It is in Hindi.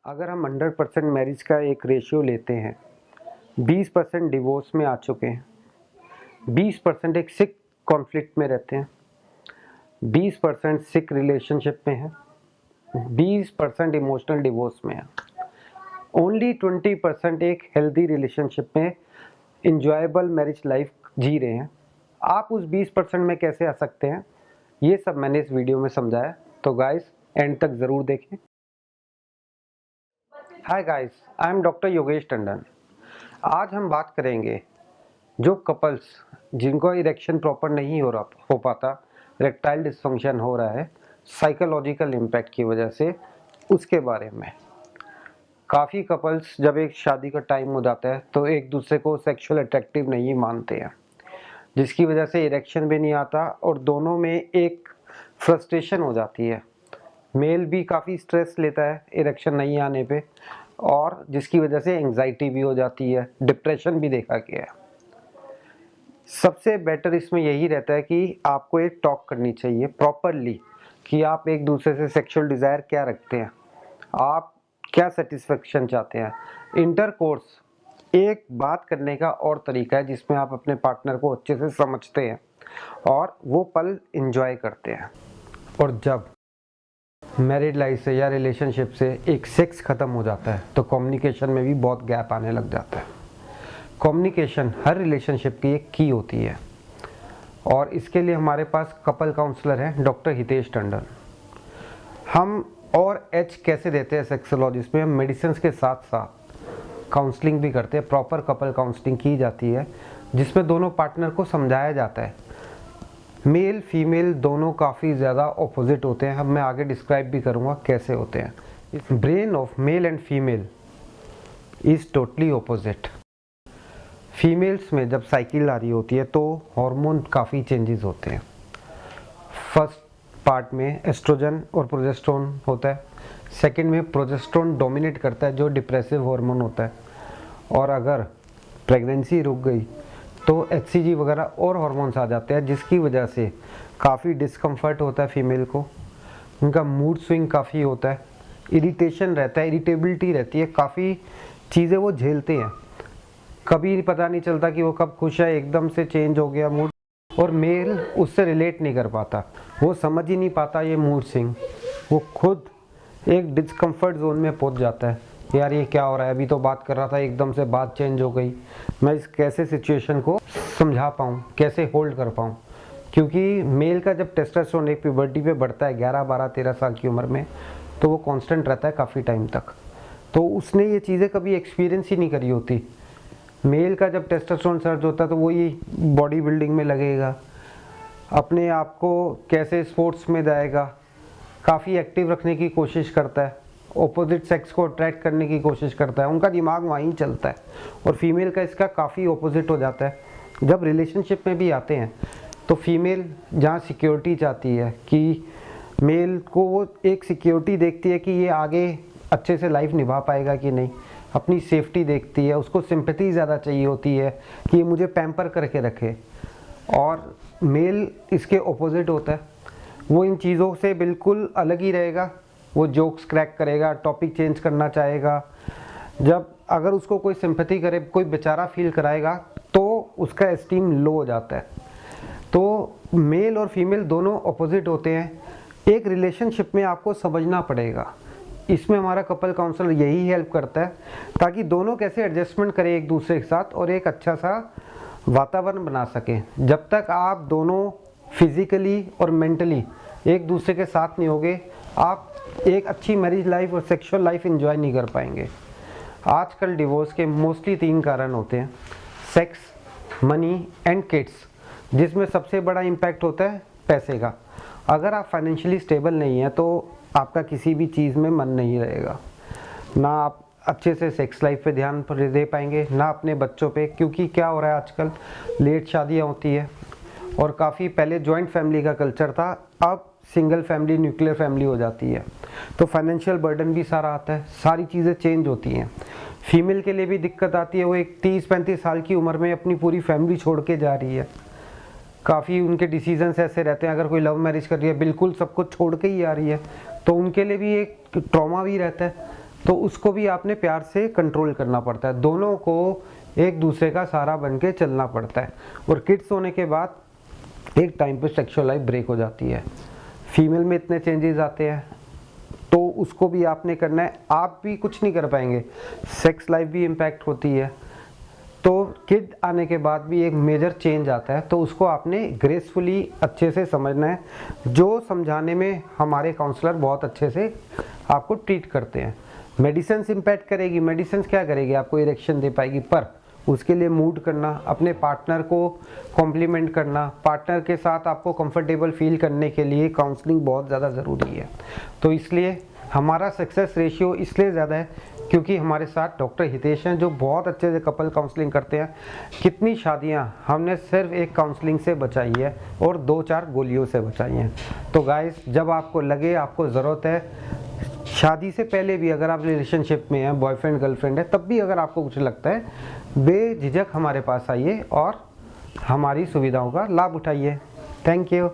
अगर हम 100% मैरिज का एक रेशियो लेते हैं, 20% डिवोर्स में आ चुके हैं, 20% एक सिक कॉन्फ्लिक्ट में रहते हैं, 20% सिक रिलेशनशिप में है, 20% इमोशनल डिवोर्स में है, ओनली 20% एक हेल्दी रिलेशनशिप में इंजॉयबल मैरिज लाइफ जी रहे हैं। आप उस 20% में कैसे आ सकते हैं, ये सब मैंने इस वीडियो में समझाया, तो गाइस एंड तक ज़रूर देखें। Hi guys, I am doctor Yogesh Tandon. आज हम बात करेंगे जो कपल्स जिनको इरेक्शन प्रॉपर नहीं हो पाता, इरेक्टाइल डिसफंक्शन हो रहा है साइकोलॉजिकल इम्पैक्ट की वजह से, उसके बारे में। काफ़ी कपल्स जब एक शादी का टाइम हो जाता है तो एक दूसरे को सेक्सुअल अट्रैक्टिव नहीं मानते हैं, जिसकी वजह से इरेक्शन भी नहीं आता और दोनों में एक फ्रस्ट्रेशन हो जाती है। मेल भी काफ़ी स्ट्रेस लेता है इरेक्शन नहीं आने पे, और जिसकी वजह से एंजाइटी भी हो जाती है, डिप्रेशन भी देखा गया है। सबसे बेटर इसमें यही रहता है कि आपको एक टॉक करनी चाहिए प्रॉपरली कि आप एक दूसरे से सेक्सुअल डिज़ायर क्या रखते हैं, आप क्या सेटिस्फेक्शन चाहते हैं। इंटरकोर्स एक बात करने का और तरीका है जिसमें आप अपने पार्टनर को अच्छे से समझते हैं और वो पल एंजॉय करते हैं। और जब मैरिड लाइफ से या रिलेशनशिप से एक सेक्स ख़त्म हो जाता है तो कम्युनिकेशन में भी बहुत गैप आने लग जाता है। कम्युनिकेशन हर रिलेशनशिप की एक की होती है और इसके लिए हमारे पास कपल काउंसलर हैं डॉक्टर हितेश टंडन। हम और एच कैसे देते हैं सेक्सोलॉजिस्ट में, हम मेडिसिन के साथ साथ काउंसलिंग भी करते हैं। प्रॉपर कपल काउंसलिंग की जाती है जिसमें दोनों पार्टनर को समझाया जाता है। मेल फीमेल दोनों काफ़ी ज़्यादा ऑपोजिट होते हैं, अब मैं आगे डिस्क्राइब भी करूँगा कैसे होते हैं। Brain of male and female is totally opposite. Females में जब साइकिल आ रही होती है तो हार्मोन काफ़ी चेंजेस होते हैं। फर्स्ट पार्ट में एस्ट्रोजन और प्रोजेस्टेरोन होता है, सेकंड में प्रोजेस्टेरोन डोमिनेट करता है जो डिप्रेसिव हार्मोन होता है, और अगर प्रेगनेंसी रुक गई तो HCG वगैरह और हार्मोन्स आ जाते हैं, जिसकी वजह से काफ़ी डिस्कम्फर्ट होता है फीमेल को, उनका मूड स्विंग काफ़ी होता है, इरिटेशन रहता है, इरिटेबिलिटी रहती है, काफ़ी चीज़ें वो झेलते हैं। कभी पता नहीं चलता कि वो कब खुश है, एकदम से चेंज हो गया मूड, और मेल उससे रिलेट नहीं कर पाता, वो समझ ही नहीं पाता ये मूड स्विंग, वो खुद एक डिस्कम्फर्ट जोन में पहुंच जाता है। यार ये क्या हो रहा है, अभी तो बात कर रहा था एकदम से बात चेंज हो गई, मैं इस कैसे सिचुएशन को समझा पाऊँ, कैसे होल्ड कर पाऊँ। क्योंकि मेल का जब टेस्टोस्टेरोन एक प्यूबर्टी पे बढ़ता है 11, 12, 13 साल की उम्र में, तो वो कांस्टेंट रहता है काफ़ी टाइम तक, तो उसने ये चीज़ें कभी एक्सपीरियंस ही नहीं करी होती। मेल का जब टेस्टोस्टेरोन सर्ज होता है तो वो ये बॉडी बिल्डिंग में लगेगा, अपने आप को कैसे स्पोर्ट्स में जाएगा, काफ़ी एक्टिव रखने की कोशिश करता है, ऑपोजिट सेक्स को अट्रैक्ट करने की कोशिश करता है, उनका दिमाग वहीं चलता है। और फीमेल का इसका काफ़ी ऑपोजिट हो जाता है। जब रिलेशनशिप में भी आते हैं तो फीमेल जहाँ सिक्योरिटी चाहती है कि मेल को वो एक सिक्योरिटी देखती है कि ये आगे अच्छे से लाइफ निभा पाएगा कि नहीं, अपनी सेफ्टी देखती है, उसको सिंपैथी ज़्यादा चाहिए होती है कि ये मुझे पैम्पर करके रखे। और मेल इसके ऑपोजिट होता है, वो इन चीज़ों से बिल्कुल अलग ही रहेगा, वो जोक्स क्रैक करेगा, टॉपिक चेंज करना चाहेगा। जब अगर उसको कोई सिंपैथी करे, कोई बेचारा फील कराएगा तो उसका एस्टीम लो हो जाता है। तो मेल और फीमेल दोनों ऑपोजिट होते हैं। एक रिलेशनशिप में आपको समझना पड़ेगा, इसमें हमारा कपल काउंसलर यही हेल्प करता है ताकि दोनों कैसे एडजस्टमेंट करें एक दूसरे के साथ और एक अच्छा सा वातावरण बना सकें। जब तक आप दोनों फिजिकली और मेंटली एक दूसरे के साथ नहीं होगे, आप एक अच्छी मैरिज लाइफ और सेक्सुअल लाइफ एंजॉय नहीं कर पाएंगे। आजकल डिवोर्स के मोस्टली 3 कारण होते हैं, सेक्स, मनी एंड किड्स, जिसमें सबसे बड़ा इम्पैक्ट होता है पैसे का। अगर आप फाइनेंशियली स्टेबल नहीं हैं तो आपका किसी भी चीज़ में मन नहीं रहेगा, ना आप अच्छे से सेक्स लाइफ पे ध्यान दे पाएंगे, ना अपने बच्चों पे, क्योंकि क्या हो रहा है आजकल लेट शादियाँ होती है और काफ़ी पहले जॉइंट फैमिली का कल्चर था, अब सिंगल फैमिली न्यूक्लियर फैमिली हो जाती है, तो फाइनेंशियल बर्डन भी सारा आता है, सारी चीज़ें चेंज होती हैं। फीमेल के लिए भी दिक्कत आती है, वो एक 30-35 साल की उम्र में अपनी पूरी फैमिली छोड़ के जा रही है। काफ़ी उनके डिसीजंस ऐसे रहते हैं, अगर कोई लव मैरिज कर रही है बिल्कुल सब कुछ छोड़ के ही आ रही है, तो उनके लिए भी एक ट्रॉमा भी रहता है तो उसको भी आपने प्यार से कंट्रोल करना पड़ता है। दोनों को एक दूसरे का सहारा बन के चलना पड़ता है। और किड्स होने के बाद एक टाइम पे सेक्सुअल लाइफ ब्रेक हो जाती है। फीमेल में इतने चेंजेस आते हैं तो उसको भी आपने करना है। आप भी कुछ नहीं कर पाएंगे, सेक्स लाइफ भी इम्पैक्ट होती है। तो किड आने के बाद भी एक मेजर चेंज आता है, तो उसको आपने ग्रेसफुली अच्छे से समझना है, जो समझाने में हमारे काउंसलर बहुत अच्छे से आपको ट्रीट करते हैं। मेडिसिन इम्पैक्ट करेगी, मेडिसिन क्या करेगी, आपको इरेक्शन दे पाएगी, पर उसके लिए मूड करना, अपने पार्टनर को कॉम्प्लीमेंट करना, पार्टनर के साथ आपको कंफर्टेबल फील करने के लिए काउंसलिंग बहुत ज़्यादा ज़रूरी है। तो इसलिए हमारा सक्सेस रेशियो इसलिए ज़्यादा है क्योंकि हमारे साथ डॉक्टर हितेश हैं जो बहुत अच्छे से कपल काउंसलिंग करते हैं। कितनी शादियां हमने सिर्फ एक काउंसलिंग से बचाई है और 2-4 गोलियों से बचाई हैं। तो गाइस, जब आपको लगे आपको ज़रूरत है, शादी से पहले भी अगर आप रिलेशनशिप में हैं, बॉयफ्रेंड गर्लफ्रेंड है, तब भी अगर आपको कुछ लगता है, बेझिझक हमारे पास आइए और हमारी सुविधाओं का लाभ उठाइए। Thank you.